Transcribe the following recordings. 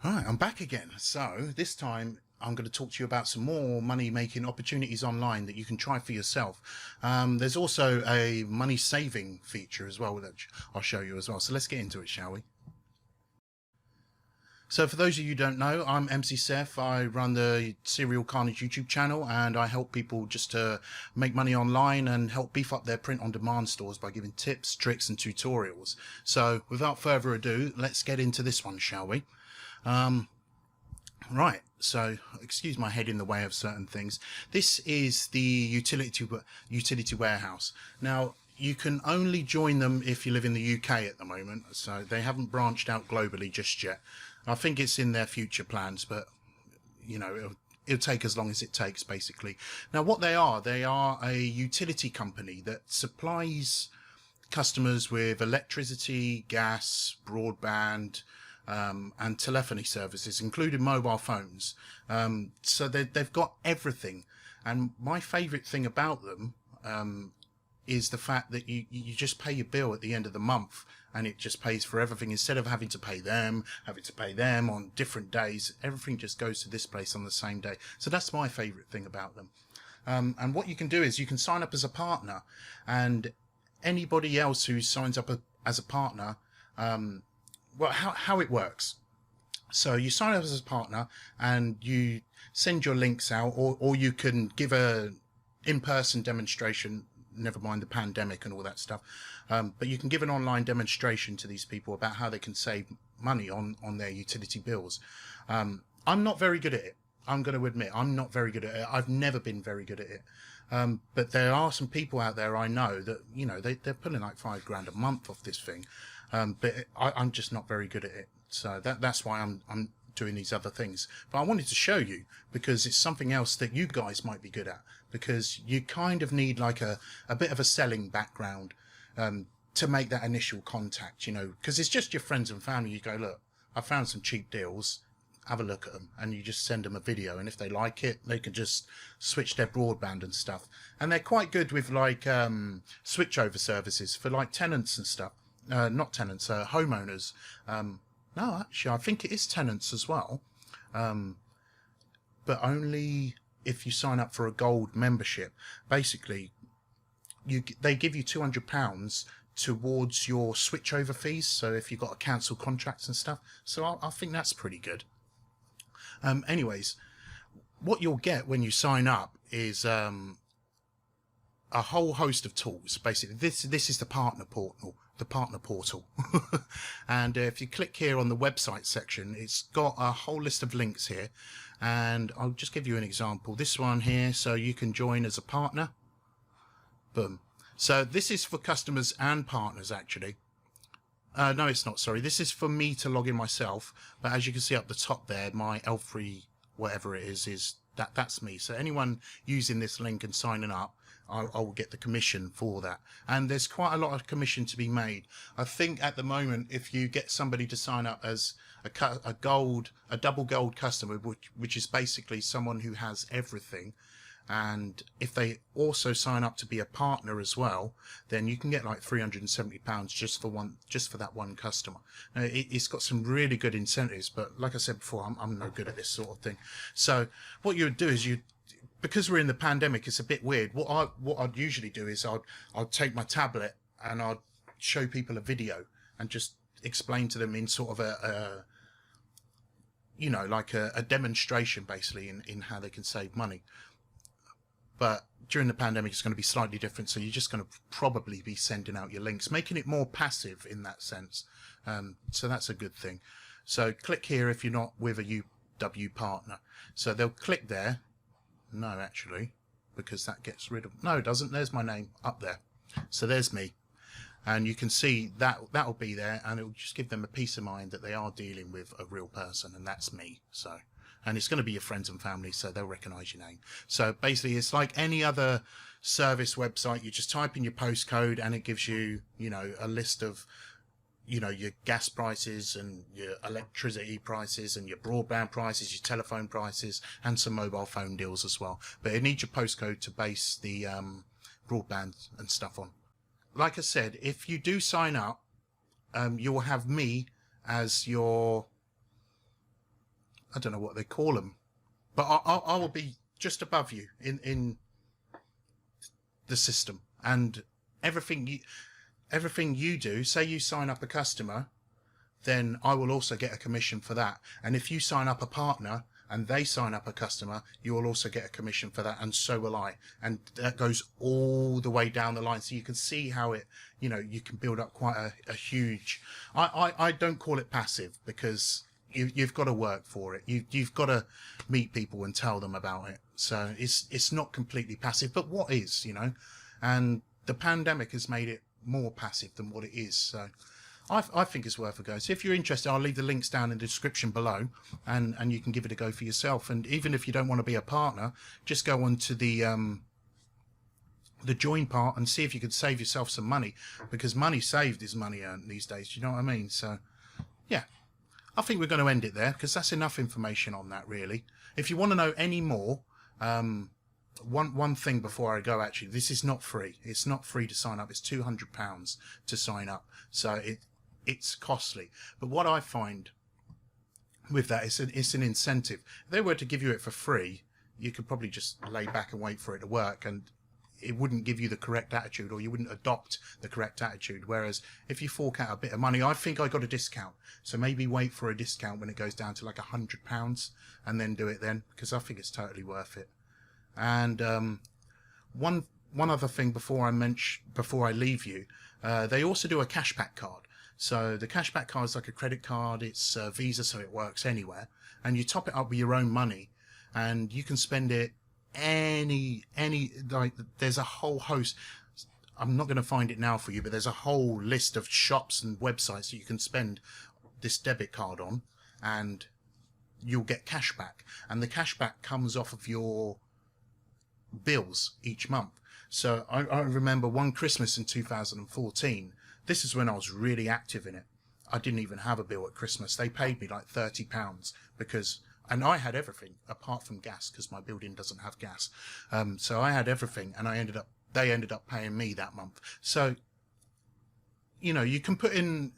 Alright, I'm back again. So this time I'm going to talk to you about some more money making opportunities online that you can try for yourself. There's also a money saving feature as well that I'll show you as well. So let's get into it, shall we? So for those of you who don't know, I'm MC Seth. I run the Serial Carnage YouTube channel and I help people just to make money online and help beef up their print-on-demand stores by giving tips, tricks and tutorials. So without further ado, let's get into this one, shall we? Right, so excuse my head in the way of certain things. This is the utility warehouse. Now, you can only join them if you live in the UK at the moment, so they haven't branched out globally just yet. I think it's in their future plans, but you know, it'll take as long as it takes, basically. Now, what they are a utility company that supplies customers with electricity, gas, broadband, and telephony services, including mobile phones. So they've got everything. And my favourite thing about them is the fact that you just pay your bill at the end of the month and it just pays for everything. Instead of having to pay them on different days, everything just goes to this place on the same day. So that's my favourite thing about them. And what you can do is you can sign up as a partner, and anybody else who signs up as a partner, well, how it works. So you sign up as a partner and you send your links out, or you can give a in-person demonstration, never mind the pandemic and all that stuff. But you can give an online demonstration to these people about how they can save money on their utility bills. I'm not very good at it. I'm going to admit I'm not very good at it. I've never been very good at it. But there are some people out there I know that, you know, they're pulling like £5 grand a month off this thing. But I'm just not very good at it. So that's why I'm doing these other things. But I wanted to show you because it's something else that you guys might be good at, because you kind of need like a bit of a selling background to make that initial contact, you know, because it's just your friends and family. You go, look, I found some cheap deals, have a look at them, and you just send them a video, and if they like it, they can just switch their broadband and stuff. And they're quite good with like switchover services for like tenants and stuff. Not tenants, homeowners. No, actually, I think it is tenants as well, but only if you sign up for a gold membership. Basically, they give you £200 towards your switchover fees. So if you've got to cancel contracts and stuff, so I think that's pretty good. Anyways, what you'll get when you sign up is a whole host of tools. Basically, this is the partner portal. And if you click here on the website section, it's got a whole list of links here, and I'll just give you an example. This one here, so you can join as a partner. Boom. So this is for customers and partners, actually. No, it's not, sorry. This is for me to log in myself, but as you can see up the top there, my L3 whatever it is that's me. So anyone using this link and signing up, I will get the commission for that. And there's quite a lot of commission to be made. I think at the moment, if you get somebody to sign up as a double gold customer, which is basically someone who has everything, and if they also sign up to be a partner as well, then you can get like £370 just for that one customer. Now, it's got some really good incentives, but like I said before, I'm no good at this sort of thing. So what you would do is because we're in the pandemic, it's a bit weird. What I'd usually do is I'd take my tablet and I'd show people a video and just explain to them in sort of you know, like a demonstration basically in how they can save money. But during the pandemic, it's going to be slightly different. So you're just going to probably be sending out your links, making it more passive in that sense. So that's a good thing. So click here if you're not with a UW partner. So they'll click there. No, actually, because that gets rid of... No, it doesn't. There's my name up there. So there's me. And you can see that'll be there, and it'll just give them a peace of mind that they are dealing with a real person, and that's me. So... And it's going to be your friends and family, so they'll recognize your name. So basically, it's like any other service website. You just type in your postcode and it gives you, you know, a list of, you know, your gas prices and your electricity prices and your broadband prices, your telephone prices, and some mobile phone deals as well. But it needs your postcode to base the broadband and stuff on. Like I said, if you do sign up, you'll have me as your I don't know what they call them, but I will be just above you in the system, and everything you do. Say you sign up a customer, then I will also get a commission for that. And if you sign up a partner and they sign up a customer, you will also get a commission for that, and so will I. And that goes all the way down the line. So you can see how it, you can build up quite a huge, I don't call it passive, because you've got to work for it. You've got to meet people and tell them about it. So it's not completely passive, but what is, and the pandemic has made it more passive than what it is. So I think it's worth a go. So if you're interested, I'll leave the links down in the description below, and you can give it a go for yourself. And even if you don't want to be a partner, just go on to the join part and see if you could save yourself some money, because money saved is money earned these days. Do you know what I mean? So yeah, I think we're going to end it there, because that's enough information on that, really. If you want to know any more, one thing before I go, actually, this is not free. It's not free to sign up. It's £200 to sign up. So it's costly. But what I find with that is it's an incentive. If they were to give you it for free, you could probably just lay back and wait for it to work, and it wouldn't give you the correct attitude, or you wouldn't adopt the correct attitude. Whereas if you fork out a bit of money, I think I got a discount. So maybe wait for a discount when it goes down to like £100 and then do it then, because I think it's totally worth it. And one other thing before I leave you, they also do a cashback card. So the cashback card is like a credit card. It's Visa, so it works anywhere, and you top it up with your own money, and you can spend it any like, there's a whole host. I'm not going to find it now for you, but there's a whole list of shops and websites that you can spend this debit card on, and you'll get cash back. And the cash back comes off of your bills each month. So I remember one Christmas in 2014. This is when I was really active in it. I didn't even have a bill at Christmas. They paid me like £30 and I had everything apart from gas, because my building doesn't have gas. So I had everything, and they ended up paying me that month. So, you can put in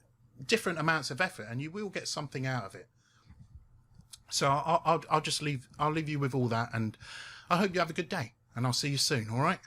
different amounts of effort and you will get something out of it. So I'll leave you with all that, and I hope you have a good day, and I'll see you soon. All right.